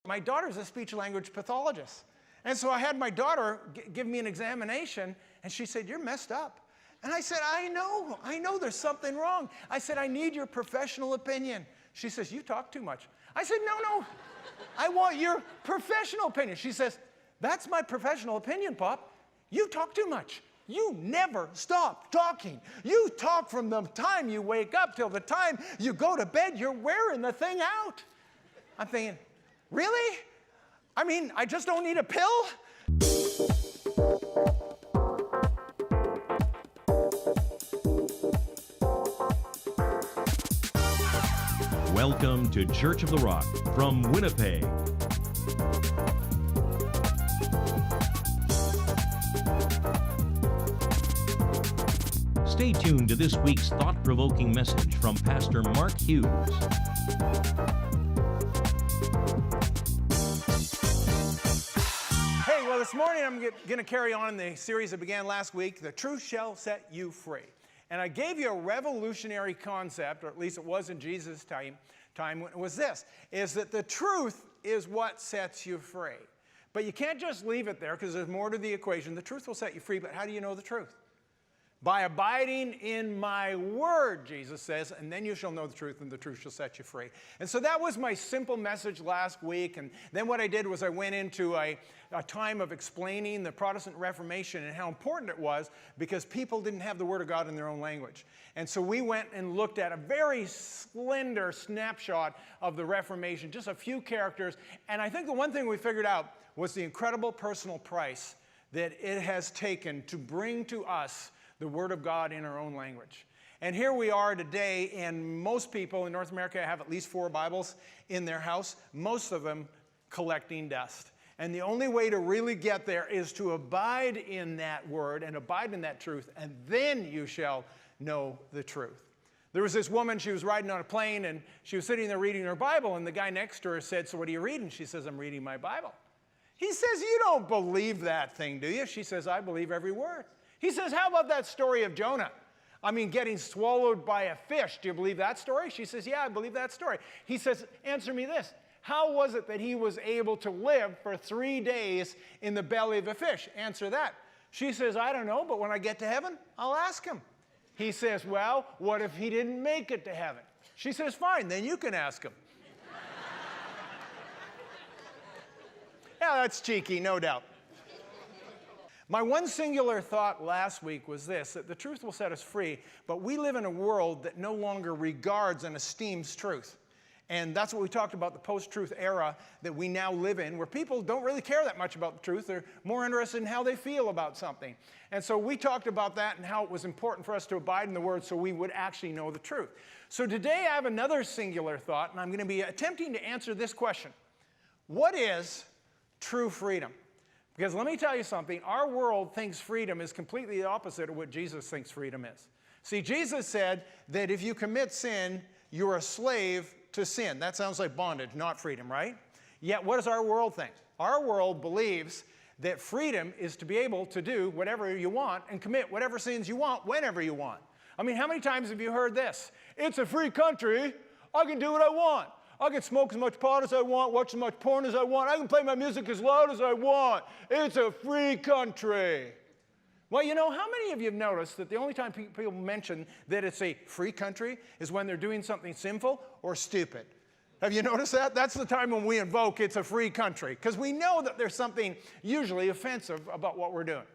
My daughter's a speech language pathologist. And so I had my daughter give me an examination, and she said, "You're messed up." And I said, I know there's something wrong. I said, "I need your professional opinion." She says, "You talk too much." I said, No, I want your professional opinion. She says, "That's my professional opinion, Pop. You talk too much. You never stop talking. You talk from the time you wake up till the time you go to bed. You're wearing the thing out." I'm thinking, really? I mean, I just don't need a pill? Welcome to Church of the Rock from Winnipeg. Stay tuned to this week's thought-provoking message from Pastor Mark Hughes. Hey, well, this morning I'm going to carry on the series that began last week, The Truth Shall Set You Free. And I gave you a revolutionary concept, or at least it was in Jesus' time, when it was this, is that the truth is what sets you free. But you can't just leave it there, because there's more to the equation. The truth will set you free, but how do you know the truth? By abiding in my word, Jesus says, and then you shall know the truth, and the truth shall set you free. And so that was my simple message last week. And then what I did was I went into a time of explaining the Protestant Reformation and how important it was, because people didn't have the Word of God in their own language. And so we went and looked at a very slender snapshot of the Reformation, just a few characters. And I think the one thing we figured out was the incredible personal price that it has taken to bring to us the Word of God in our own language. And here we are today, and most people in North America have at least 4 Bibles in their house, most of them collecting dust. And the only way to really get there is to abide in that Word and abide in that truth, and then you shall know the truth. There was this woman, she was riding on a plane, and she was sitting there reading her Bible, and the guy next to her said, "So what are you reading?" She says, "I'm reading my Bible." He says, "You don't believe that thing, do you?" She says, "I believe every word." He says, "How about that story of Jonah? I mean, getting swallowed by a fish. Do you believe that story?" She says, "Yeah, I believe that story." He says, "Answer me this. How was it that he was able to live for 3 days in the belly of a fish? Answer that." She says, "I don't know, but when I get to heaven, I'll ask him." He says, "Well, what if he didn't make it to heaven?" She says, "Fine, then you can ask him." Yeah, that's cheeky, no doubt. My one singular thought last week was this, that the truth will set us free, but we live in a world that no longer regards and esteems truth. And that's what we talked about, the post-truth era that we now live in, where people don't really care that much about the truth. They're more interested in how they feel about something. And so we talked about that and how it was important for us to abide in the Word so we would actually know the truth. So today I have another singular thought, and I'm going to be attempting to answer this question. What is true freedom? Because let me tell you something, our world thinks freedom is completely the opposite of what Jesus thinks freedom is. See, Jesus said that if you commit sin, you're a slave to sin. That sounds like bondage, not freedom, right? Yet what does our world think? Our world believes that freedom is to be able to do whatever you want and commit whatever sins you want whenever you want. I mean, how many times have you heard this? "It's a free country. I can do what I want. I can smoke as much pot as I want, watch as much porn as I want. I can play my music as loud as I want. It's a free country." Well, you know, how many of you have noticed that the only time people mention that it's a free country is when they're doing something sinful or stupid? Have you noticed that? That's the time when we invoke "it's a free country," because we know that there's something usually offensive about what we're doing.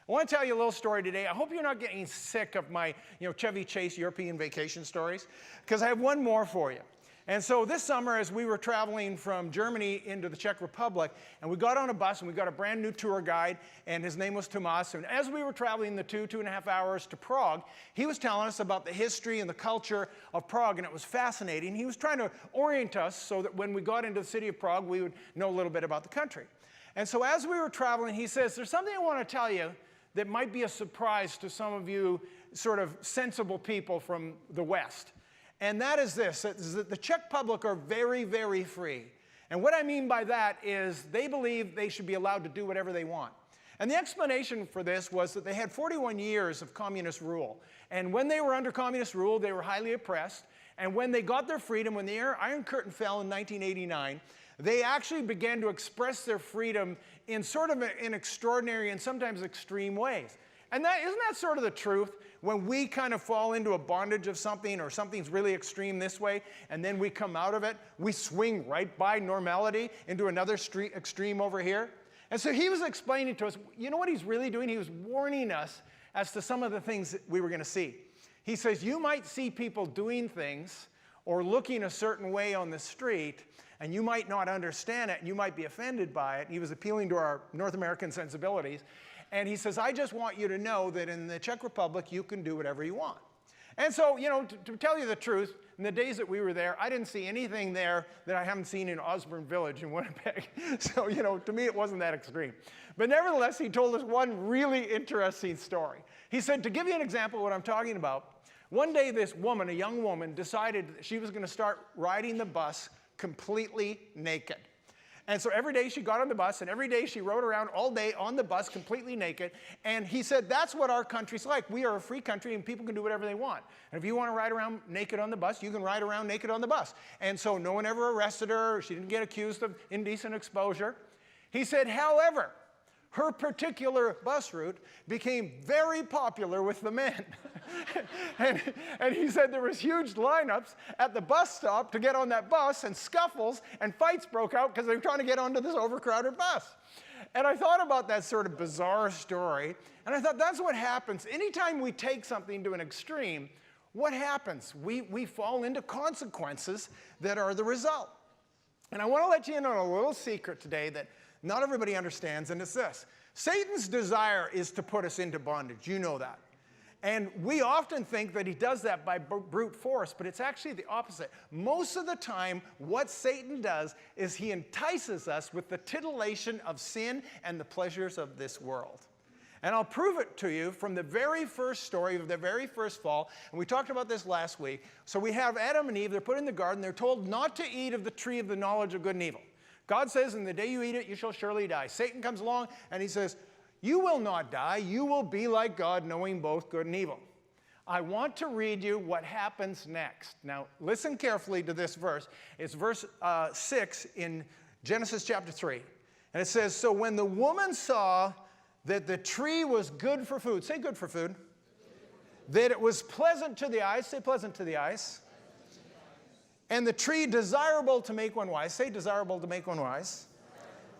I want to tell you a little story today. I hope you're not getting sick of my Chevy Chase European vacation stories, because I have one more for you. And so this summer, as we were traveling from Germany into the Czech Republic, and we got on a bus, and we got a brand new tour guide, and his name was Tomas. And as we were traveling the 2.5 hours to Prague, he was telling us about the history and the culture of Prague, and it was fascinating. He was trying to orient us so that when we got into the city of Prague, we would know a little bit about the country. And so as we were traveling, he says, "There's something I want to tell you that might be a surprise to some of you sort of sensible people from the West. And that is this, is that the Czech public are very, very free. And what I mean by that is they believe they should be allowed to do whatever they want. And the explanation for this was that they had 41 years of communist rule. And when they were under communist rule, they were highly oppressed. And when they got their freedom, when the Iron Curtain fell in 1989, they actually began to express their freedom in sort of in extraordinary and sometimes extreme ways. And isn't that sort of the truth? When we kind of fall into a bondage of something or something's really extreme this way, and then we come out of it, we swing right by normality into another extreme over here. And so he was explaining to us, you know what he's really doing? He was warning us as to some of the things that we were going to see. He says, you might see people doing things or looking a certain way on the street, and you might not understand it, and you might be offended by it. He was appealing to our North American sensibilities. And he says, I just want you to know that in the Czech Republic, you can do whatever you want. And so, you know, to tell you the truth, in the days that we were there, I didn't see anything there that I haven't seen in Osborne Village in Winnipeg. So, you know, to me, it wasn't that extreme. But nevertheless, he told us one really interesting story. He said, to give you an example of what I'm talking about, one day this woman, a young woman, decided that she was going to start riding the bus completely naked. And so every day she got on the bus, and every day she rode around all day on the bus completely naked. And he said, that's what our country's like. We are a free country, and people can do whatever they want. And if you want to ride around naked on the bus, you can ride around naked on the bus. And so no one ever arrested her. She didn't get accused of indecent exposure. He said, however, her particular bus route became very popular with the men. and he said there was huge lineups at the bus stop to get on that bus, and scuffles and fights broke out because they were trying to get onto this overcrowded bus. And I thought about that sort of bizarre story, and I thought that's what happens. Anytime we take something to an extreme, what happens? We fall into consequences that are the result. And I want to let you in on a little secret today that not everybody understands, and it's this. Satan's desire is to put us into bondage. You know that. And we often think that he does that by brute force, but it's actually the opposite. Most of the time, what Satan does is he entices us with the titillation of sin and the pleasures of this world. And I'll prove it to you from the very first story of the very first fall. And we talked about this last week. So we have Adam and Eve. They're put in the garden. They're told not to eat of the tree of the knowledge of good and evil. God says, in the day you eat it, you shall surely die. Satan comes along and he says, you will not die. You will be like God, knowing both good and evil. I want to read you what happens next. Now, listen carefully to this verse. It's verse 6 in Genesis chapter 3. And it says, so when the woman saw that the tree was good for food, say good for food, that it was pleasant to the eyes, say pleasant to the eyes, and the tree desirable to make one wise, say desirable to make one wise,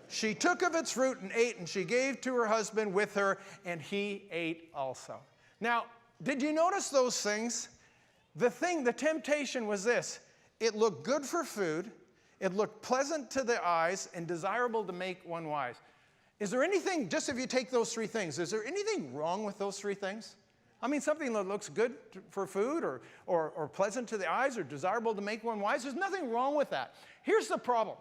she took of its fruit and ate, and she gave to her husband with her, and he ate also. Now, did you notice those things? The temptation was this. It looked good for food, it looked pleasant to the eyes, and desirable to make one wise. Is there anything, just if you take those three things, is there anything wrong with those three things? I mean, something that looks good for food or pleasant to the eyes or desirable to make one wise, there's nothing wrong with that. Here's the problem,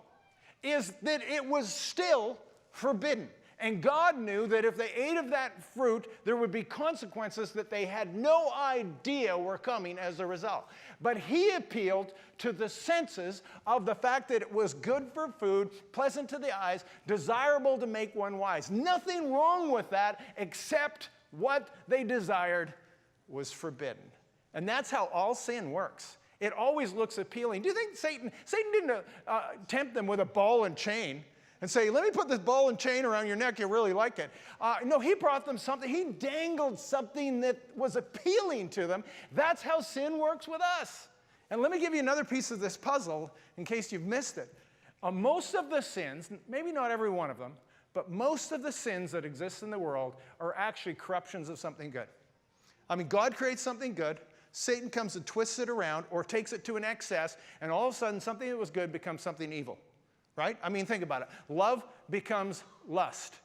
is that it was still forbidden. And God knew that if they ate of that fruit, there would be consequences that they had no idea were coming as a result. But he appealed to the senses of the fact that it was good for food, pleasant to the eyes, desirable to make one wise. Nothing wrong with that except what they desired was forbidden. And that's how all sin works. It always looks appealing. Do you think Satan didn't tempt them with a ball and chain and say, let me put this ball and chain around your neck, you'll really like it. No, he brought them something. He dangled something that was appealing to them. That's how sin works with us. And let me give you another piece of this puzzle in case you've missed it. Most of the sins, maybe not every one of them, but most of the sins that exist in the world are actually corruptions of something good. I mean, God creates something good. Satan comes and twists it around or takes it to an excess, and all of a sudden something that was good becomes something evil. Right? I mean, think about it. Love becomes lust.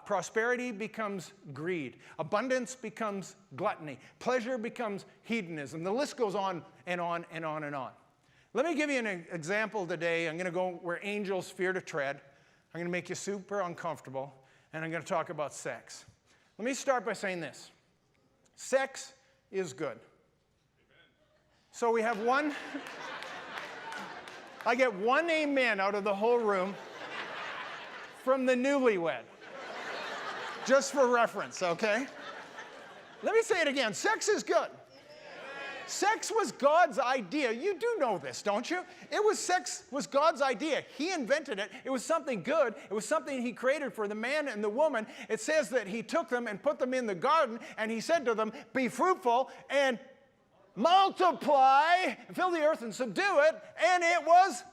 Prosperity becomes greed. Abundance becomes gluttony. Pleasure becomes hedonism. The list goes on and on and on and on. Let me give you an example today. I'm going to go where angels fear to tread. I'm going to make you super uncomfortable, and I'm going to talk about sex. Let me start by saying this. Sex is good. So we have one... I get one amen out of the whole room from the newlywed. Just for reference, okay? Let me say it again. Sex is good. Sex was God's idea. You do know this, don't you? Sex was God's idea. He invented it. It was something good. It was something he created for the man and the woman. It says that he took them and put them in the garden, and he said to them, be fruitful and multiply, and fill the earth and subdue it, and it was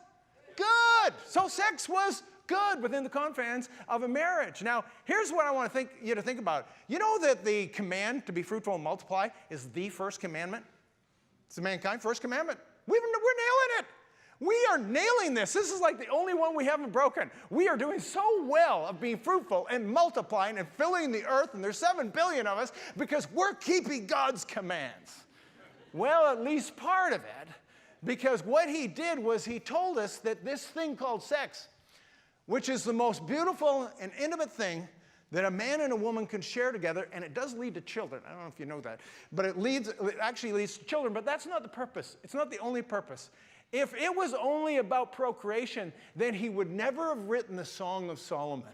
good. So sex was good within the confines of a marriage. Now, here's what I want you to think about. You know that the command to be fruitful and multiply is the first commandment? It's the mankind first commandment. We're nailing it. We are nailing this. This is like the only one we haven't broken. We are doing so well of being fruitful and multiplying and filling the earth, and there's 7 billion of us because we're keeping God's commands. Well, at least part of it, because what he did was he told us that this thing called sex, which is the most beautiful and intimate thing that a man and a woman can share together, and it does lead to children. I don't know if you know that, but it actually leads to children, but that's not the purpose. It's not the only purpose. If it was only about procreation, then he would never have written the Song of Solomon.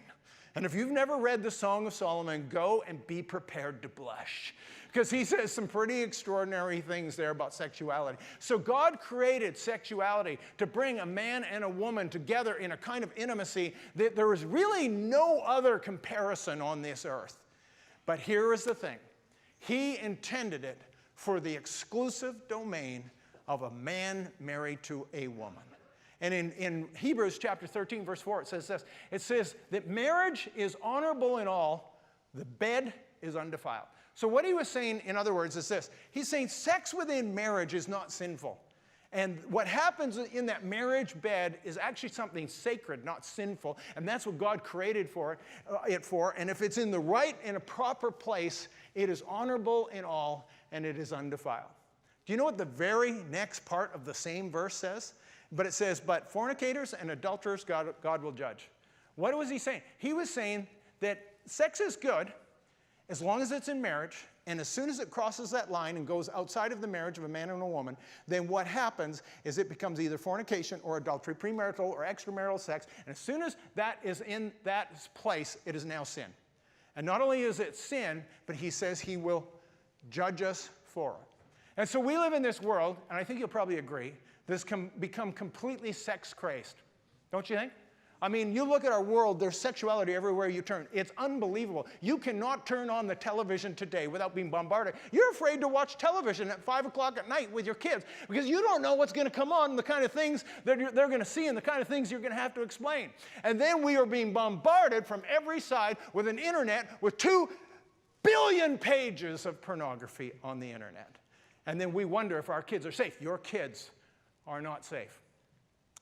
And if you've never read the Song of Solomon, go and be prepared to blush, because he says some pretty extraordinary things there about sexuality. So God created sexuality to bring a man and a woman together in a kind of intimacy that there is really no other comparison on this earth. But here is the thing. He intended it for the exclusive domain of a man married to a woman. And in Hebrews chapter 13, verse 4, it says this. It says that marriage is honorable in all, the bed is undefiled. So what he was saying, in other words, is this. He's saying sex within marriage is not sinful. And what happens in that marriage bed is actually something sacred, not sinful. And that's what God created it for. And if it's in the right and a proper place, it is honorable in all, and it is undefiled. Do you know what the very next part of the same verse says? But it says, but fornicators and adulterers God will judge. What was he saying? He was saying that sex is good as long as it's in marriage, and as soon as it crosses that line and goes outside of the marriage of a man and a woman, then what happens is it becomes either fornication or adultery, premarital or extramarital sex, and as soon as that is in that place, it is now sin. And not only is it sin, but he says he will judge us for it. And so we live in this world, and I think you'll probably agree, that's become completely sex-crazed. Don't you think? I mean, you look at our world, there's sexuality everywhere you turn. It's unbelievable. You cannot turn on the television today without being bombarded. You're afraid to watch television at 5 o'clock at night with your kids because you don't know what's going to come on, the kind of things that they're going to see and the kind of things you're going to have to explain. And then we are being bombarded from every side with an internet with 2 billion pages of pornography on the internet. And then we wonder if our kids are safe. Your kids are not safe.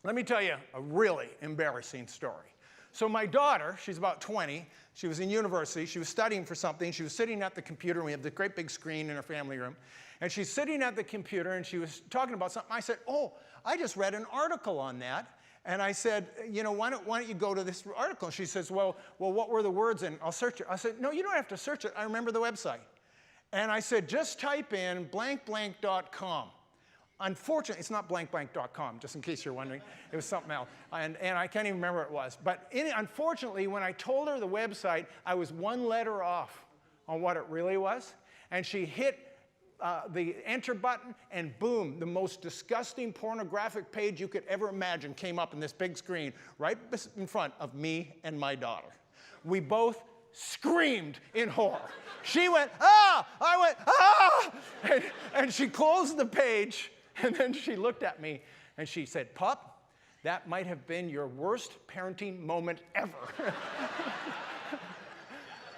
Let me tell you a really embarrassing story. So my daughter, she's about 20. She was in university. She was studying for something. She was sitting at the computer, and we have this great big screen in her family room. And she's sitting at the computer, and she was talking about something. I said, oh, I just read an article on that. And I said, you know, why don't you go to this article? And she says, well, what were the words? And I'll search it. I said, no, you don't have to search it. I remember the website. And I said, just type in blankblank.com. Unfortunately, it's not blankblank.com, just in case you're wondering. It was something else. And I can't even remember what it was. But unfortunately, when I told her the website, I was 1 letter off on what it really was. And she hit the enter button, and boom, the most disgusting pornographic page you could ever imagine came up in this big screen right in front of me and my daughter. We both screamed in horror. She went, ah! I went, ah! And she closed the page, and then she looked at me, and she said, Pop, that might have been your worst parenting moment ever.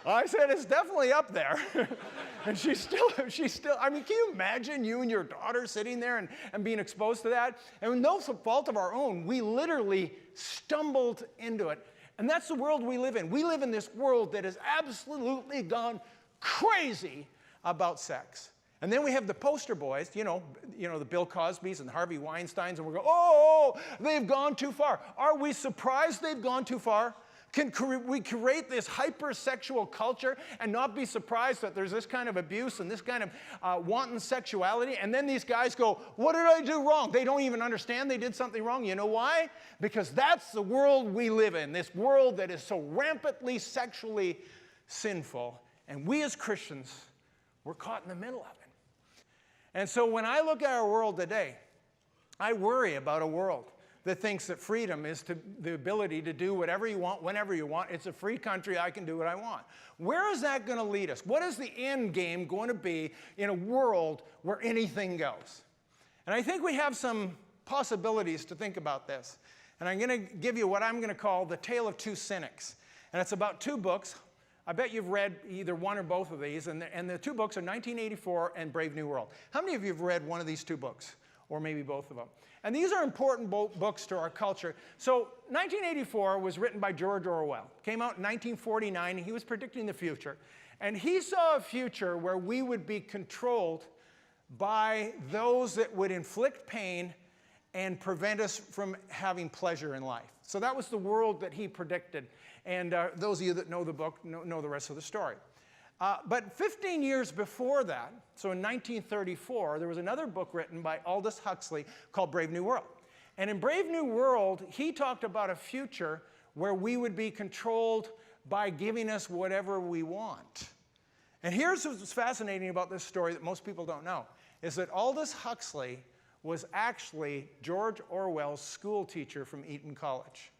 I said, it's definitely up there. And she's still, I mean, can you imagine you and your daughter sitting there and being exposed to that? And with no fault of our own, we literally stumbled into it. And that's the world we live in. We live in this world that has absolutely gone crazy about sex. And then we have the poster boys, you know, the Bill Cosbys and the Harvey Weinsteins, and we're going, oh, they've gone too far. Are we surprised they've gone too far? Can we create this hypersexual culture and not be surprised that there's this kind of abuse and this kind of wanton sexuality? And then these guys go, what did I do wrong? They don't even understand they did something wrong. You know why? Because that's the world we live in, this world that is so rampantly sexually sinful. And we as Christians, we're caught in the middle of it. And so when I look at our world today, I worry about a world that thinks that freedom is the ability to do whatever you want, whenever you want. It's a free country. I can do what I want. Where is that going to lead us? What is the end game going to be in a world where anything goes? And I think we have some possibilities to think about this. And I'm going to give you what I'm going to call the Tale of Two Cynics. And it's about two books. I bet you've read either one or both of these. And the two books are 1984 and Brave New World. How many of you have read one of these two books? Or maybe both of them? And these are important books to our culture. So 1984 was written by George Orwell. Came out in 1949. He was predicting the future. And he saw a future where we would be controlled by those that would inflict pain and prevent us from having pleasure in life. So that was the world that he predicted. And those of you that know the book know the rest of the story. But 15 years before that, so in 1934, there was another book written by Aldous Huxley called Brave New World. And in Brave New World, he talked about a future where we would be controlled by giving us whatever we want. And here's what's fascinating about this story that most people don't know, is that Aldous Huxley was actually George Orwell's school teacher from Eton College.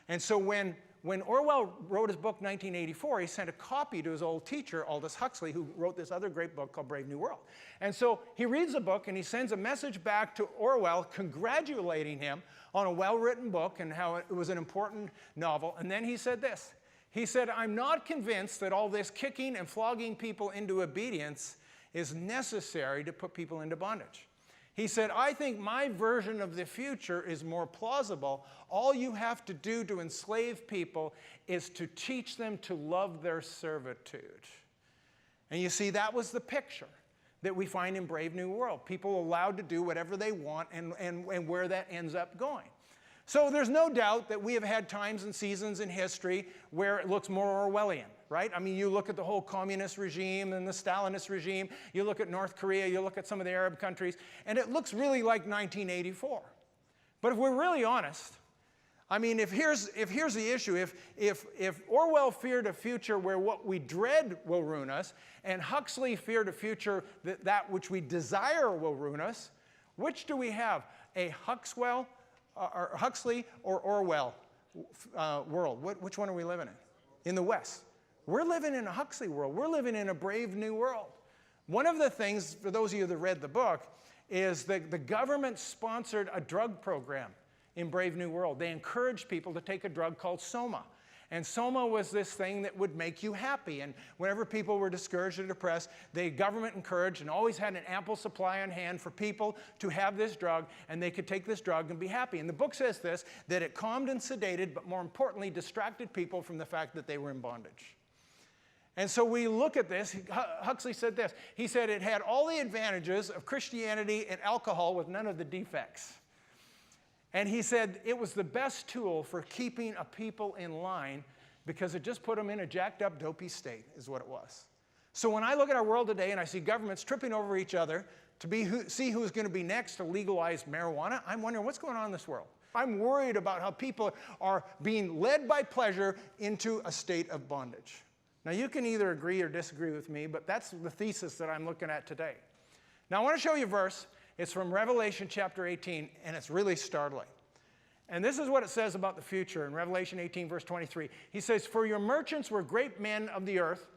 And so when Orwell wrote his book 1984, he sent a copy to his old teacher, Aldous Huxley, who wrote this other great book called Brave New World. And so he reads the book and he sends a message back to Orwell congratulating him on a well-written book and how it was an important novel. And then he said this. He said, "I'm not convinced that all this kicking and flogging people into obedience is necessary to put people into bondage." He said, "I think my version of the future is more plausible. All you have to do to enslave people is to teach them to love their servitude." And you see, that was the picture that we find in Brave New World. People allowed to do whatever they want and where that ends up going. So there's no doubt that we have had times and seasons in history where it looks more Orwellian, right? I mean, you look at the whole communist regime and the Stalinist regime, you look at North Korea, you look at some of the Arab countries, and it looks really like 1984. But if we're really honest, I mean, if here's the issue, if Orwell feared a future where what we dread will ruin us, and Huxley feared a future that which we desire will ruin us, which do we have? A Huxley or Orwell world? Which one are we living in? In the West. We're living in a Huxley world. We're living in a Brave New World. One of the things, for those of you that read the book, is that the government sponsored a drug program in Brave New World. They encouraged people to take a drug called Soma. And Soma was this thing that would make you happy. And whenever people were discouraged or depressed, the government encouraged and always had an ample supply on hand for people to have this drug, and they could take this drug and be happy. And the book says this, that it calmed and sedated, but more importantly, distracted people from the fact that they were in bondage. And so we look at this. Huxley said this. He said it had all the advantages of Christianity and alcohol with none of the defects. And he said it was the best tool for keeping a people in line because it just put them in a jacked up, dopey state, is what it was. So when I look at our world today and I see governments tripping over each other to see who's going to be next to legalize marijuana, I'm wondering what's going on in this world. I'm worried about how people are being led by pleasure into a state of bondage. Now, you can either agree or disagree with me, but that's the thesis that I'm looking at today. Now, I want to show you a verse. It's from Revelation chapter 18, and it's really startling. And this is what it says about the future in Revelation 18, verse 23. He says, "For your merchants were great men of the earth,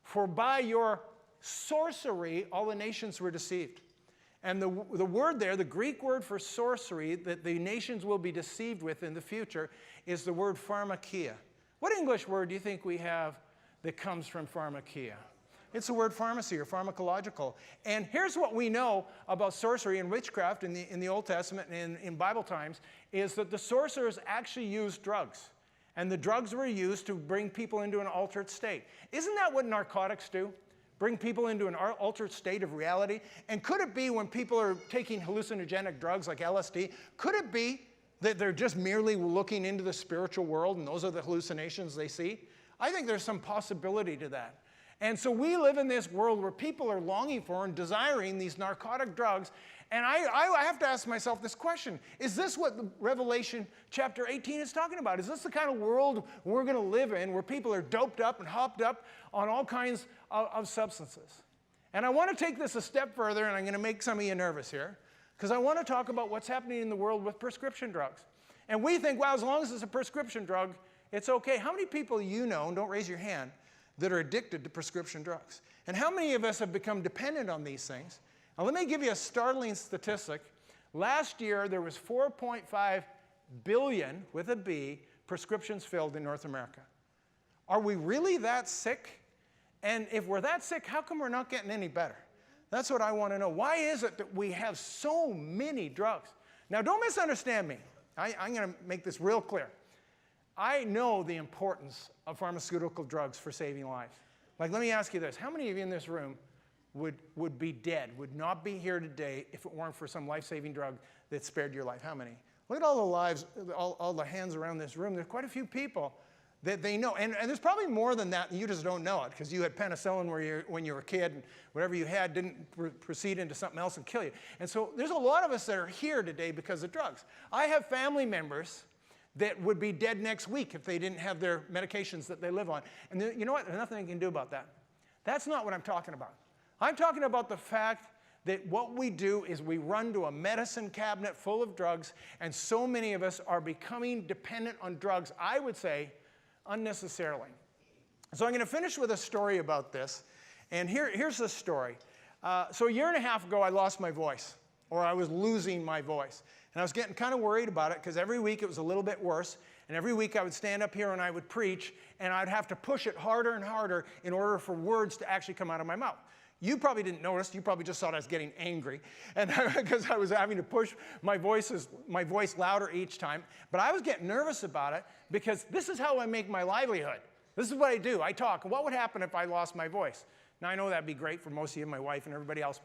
for by your sorcery all the nations were deceived." And the word there, the Greek word for sorcery that the nations will be deceived with in the future is the word pharmakia. What English word do you think we have that comes from pharmakia? It's the word pharmacy or pharmacological. And here's what we know about sorcery and witchcraft in the Old Testament and in Bible times, is that the sorcerers actually used drugs. And the drugs were used to bring people into an altered state. Isn't that what narcotics do? Bring people into an altered state of reality? And could it be when people are taking hallucinogenic drugs like LSD, could it be that they're just merely looking into the spiritual world and those are the hallucinations they see? I think there's some possibility to that. And so we live in this world where people are longing for and desiring these narcotic drugs. And I have to ask myself this question. Is this what Revelation chapter 18 is talking about? Is this the kind of world we're going to live in where people are doped up and hopped up on all kinds of substances? And I want to take this a step further, and I'm going to make some of you nervous here, because I want to talk about what's happening in the world with prescription drugs. And we think, well, as long as it's a prescription drug, it's okay. How many people you know, and don't raise your hand, that are addicted to prescription drugs? And how many of us have become dependent on these things? Now, let me give you a startling statistic. Last year, there was 4.5 billion, with a B, prescriptions filled in North America. Are we really that sick? And if we're that sick, how come we're not getting any better? That's what I want to know. Why is it that we have so many drugs? Now, don't misunderstand me. I'm going to make this real clear. I know the importance of pharmaceutical drugs for saving lives. Like, let me ask you this. How many of you in this room would be dead, would not be here today if it weren't for some life-saving drug that spared your life? How many? Look at all the lives, all the hands around this room. There's quite a few people that they know. And there's probably more than that, and you just don't know it, because you had penicillin when you were a kid, and whatever you had didn't proceed into something else and kill you. And so there's a lot of us that are here today because of drugs. I have family members that would be dead next week if they didn't have their medications that they live on. And you know what? There's nothing you can do about that. That's not what I'm talking about. I'm talking about the fact that what we do is we run to a medicine cabinet full of drugs, and so many of us are becoming dependent on drugs, I would say, unnecessarily. So I'm going to finish with a story about this. And here's the story. So a year and a half ago, I lost my voice, or I was losing my voice. And I was getting kind of worried about it, because every week it was a little bit worse. And every week I would stand up here and I would preach, and I'd have to push it harder and harder in order for words to actually come out of my mouth. You probably didn't notice. You probably just thought I was getting angry, and because I was having to push my voice louder each time. But I was getting nervous about it, because this is how I make my livelihood. This is what I do. I talk. What would happen if I lost my voice? Now, I know that'd be great for most of you, my wife and everybody else,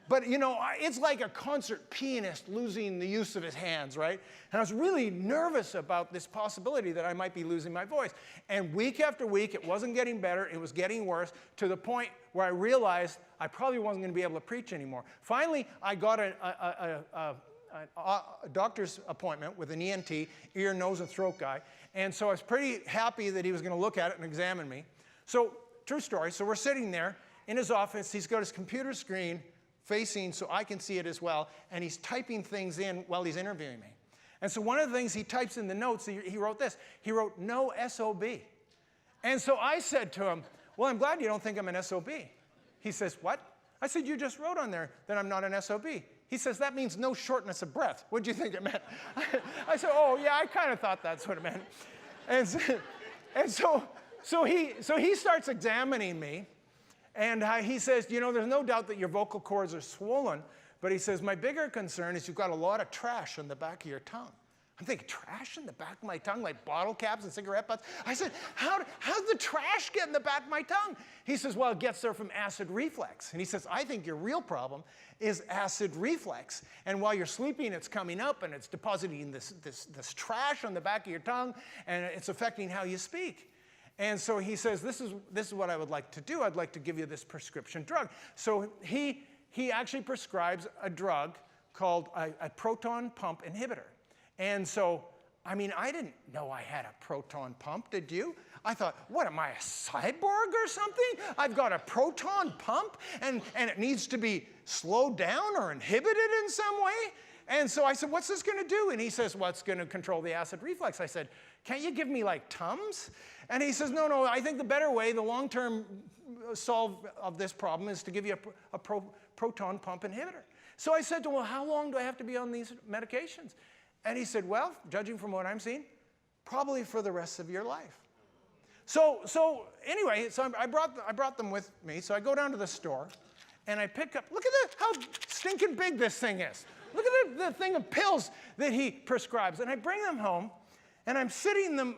but you know, it's like a concert pianist losing the use of his hands, right? And I was really nervous about this possibility that I might be losing my voice. And week after week, it wasn't getting better. It was getting worse, to the point where I realized I probably wasn't going to be able to preach anymore. Finally, I got a doctor's appointment with an ENT, ear, nose, and throat guy. And so I was pretty happy that he was going to look at it and examine me. So, true story. So we're sitting there in his office. He's got his computer screen facing so I can see it as well, and he's typing things in while he's interviewing me. And so one of the things he types in the notes, he wrote this. He wrote, "No SOB." And so I said to him, "Well, I'm glad you don't think I'm an SOB." He says, "What?" I said, "You just wrote on there that I'm not an SOB." He says, "That means no shortness of breath." What do you think it meant? I said, "Oh, yeah, I kind of thought that's what it meant." And so he starts examining me. And he says, "You know, there's no doubt that your vocal cords are swollen." But he says, "My bigger concern is you've got a lot of trash on the back of your tongue." I'm thinking, trash in the back of my tongue, like bottle caps and cigarette butts? I said, how's the trash get in the back of my tongue? He says, "Well, it gets there from acid reflux." And he says, "I think your real problem is acid reflux. And while you're sleeping, it's coming up, and it's depositing this trash on the back of your tongue, and it's affecting how you speak." And so he says, this is what I would like to do. I'd like to give you this prescription drug. So he actually prescribes a drug called a proton pump inhibitor. And so, I mean, I didn't know I had a proton pump, did you? I thought, what, am I a cyborg or something? I've got a proton pump, and it needs to be slowed down or inhibited in some way? And so I said, "What's this going to do?" And he says, "Well, it's going to control the acid reflux." I said, "Can't you give me like Tums?" And he says, no, I think the better way, the long-term solve of this problem is to give you a proton pump inhibitor. So I said to him, "Well, how long do I have to be on these medications?" And he said, "Well, judging from what I'm seeing, probably for the rest of your life." So anyway, I brought them with me. So I go down to the store, and I pick up, look at how stinking big this thing is. Look at the thing of pills that he prescribes. And I bring them home, and I sit them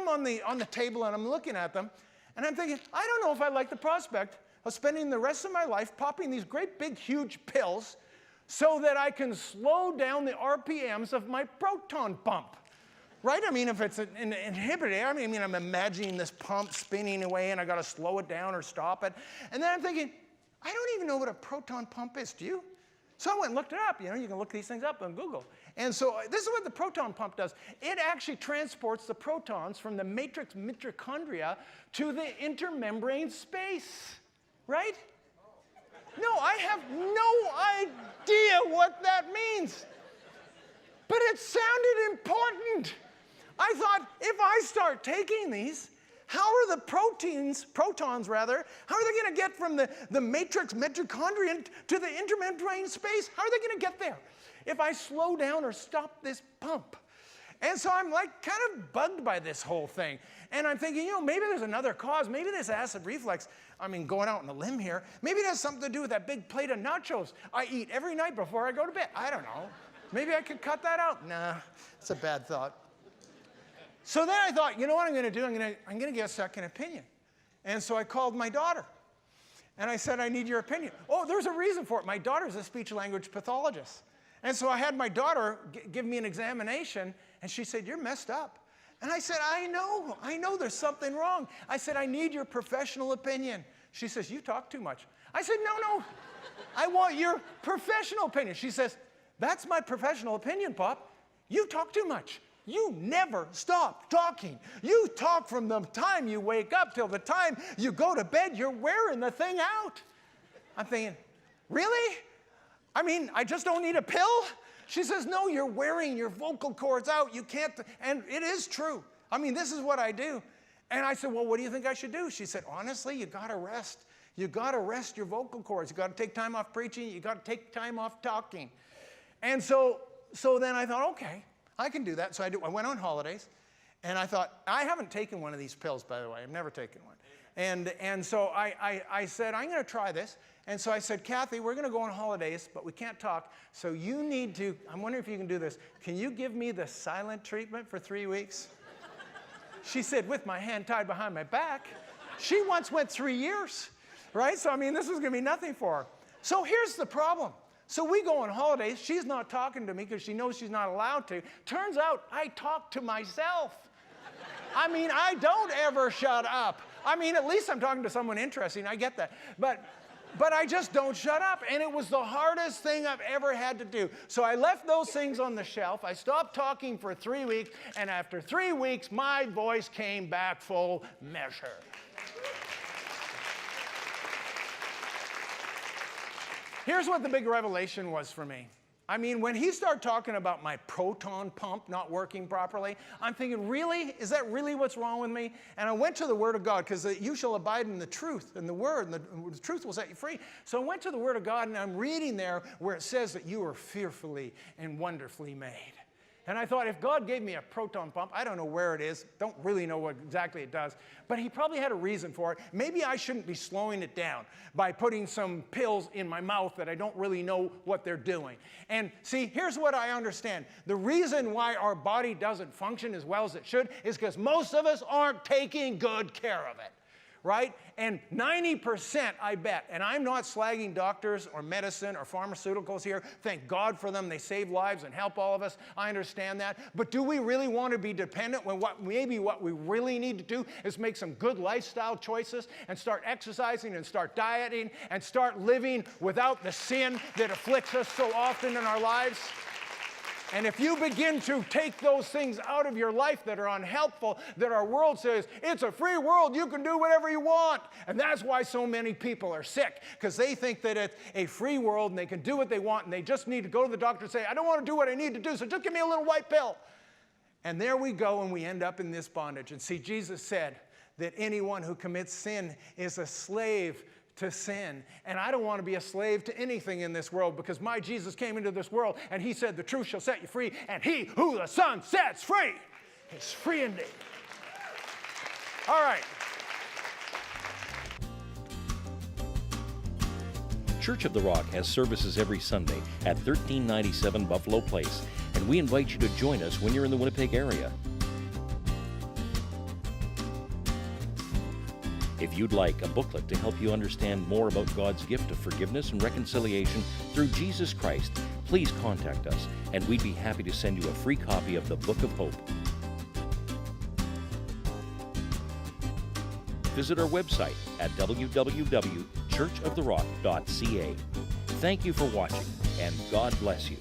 on the table, and I'm looking at them, and I'm thinking, I don't know if I like the prospect of spending the rest of my life popping these great big huge pills so that I can slow down the RPMs of my proton pump. Right? I mean, if it's an inhibitor, I mean, I'm imagining this pump spinning away, and I got to slow it down or stop it. And then I'm thinking, I don't even know what a proton pump is. Do you? So I went and looked it up. You know, you can look these things up on Google. And so this is what the proton pump does. It actually transports the protons from the matrix mitochondria to the intermembrane space, right? No, I have no idea what that means. But it sounded important. I thought, if I start taking these, how are the protons, how are they going to get from the matrix mitochondrion to the intermembrane space? How are they going to get there if I slow down or stop this pump? And so I'm like kind of bugged by this whole thing. And I'm thinking, maybe there's another cause. Maybe this acid reflux, going out on a limb here, maybe it has something to do with that big plate of nachos I eat every night before I go to bed. I don't know. Maybe I could cut that out. Nah, it's a bad thought. So then I thought, you know what I'm going to do? I'm going to get a second opinion. And so I called my daughter. And I said, I need your opinion. Oh, there's a reason for it. My daughter's a speech-language pathologist. And so I had my daughter give me an examination, and she said, you're messed up. And I said, I know there's something wrong. I said, I need your professional opinion. She says, you talk too much. I said, no, I want your professional opinion. She says, that's my professional opinion, Pop. You talk too much. You never stop talking. You talk from the time you wake up till the time you go to bed. You're wearing the thing out. I'm thinking, really? I just don't need a pill? She says, no, you're wearing your vocal cords out. You can't, and it is true. This is what I do. And I said, well, what do you think I should do? She said, honestly, you got to rest. You got to rest your vocal cords. You got to take time off preaching. You got to take time off talking. And so then I thought, okay, I can do that. So I went on holidays, and I thought, I haven't taken one of these pills, by the way. I've never taken one. And so I said, I'm going to try this. And so I said, Kathy, we're going to go on holidays, but we can't talk. So you need to, I'm wondering if you can do this. Can you give me the silent treatment for 3 weeks? She said, with my hand tied behind my back. She once went 3 years, right? So, this was going to be nothing for her. So here's the problem. So we go on holidays. She's not talking to me because she knows she's not allowed to. Turns out I talk to myself. I don't ever shut up. At least I'm talking to someone interesting. I get that. But I just don't shut up. And it was the hardest thing I've ever had to do. So I left those things on the shelf. I stopped talking for 3 weeks. And after 3 weeks, my voice came back full measure. Here's what the big revelation was for me. When he started talking about my proton pump not working properly, I'm thinking, really? Is that really what's wrong with me? And I went to the Word of God, because you shall abide in the truth, and the Word, and the truth will set you free. So I went to the Word of God, and I'm reading there where it says that you are fearfully and wonderfully made. And I thought, if God gave me a proton pump, I don't know where it is, don't really know what exactly it does, but he probably had a reason for it. Maybe I shouldn't be slowing it down by putting some pills in my mouth that I don't really know what they're doing. And see, here's what I understand. The reason why our body doesn't function as well as it should is because most of us aren't taking good care of it. Right? And 90%, I bet, and I'm not slagging doctors or medicine or pharmaceuticals here. Thank God for them. They save lives and help all of us. I understand that. But do we really want to be dependent when maybe what we really need to do is make some good lifestyle choices and start exercising and start dieting and start living without the sin that afflicts us so often in our lives? And if you begin to take those things out of your life that are unhelpful, that our world says, it's a free world, you can do whatever you want. And that's why so many people are sick, because they think that it's a free world and they can do what they want, and they just need to go to the doctor and say, I don't want to do what I need to do, so just give me a little white pill. And there we go, and we end up in this bondage. And see, Jesus said that anyone who commits sin is a slave to sin. And I don't want to be a slave to anything in this world, because my Jesus came into this world and he said the truth shall set you free, and he who the Son sets free is free indeed. All right. Church of the Rock has services every Sunday at 1397 Buffalo Place, and we invite you to join us when you're in the Winnipeg area. If you'd like a booklet to help you understand more about God's gift of forgiveness and reconciliation through Jesus Christ, please contact us, and we'd be happy to send you a free copy of the Book of Hope. Visit our website at www.churchoftherock.ca. Thank you for watching, and God bless you.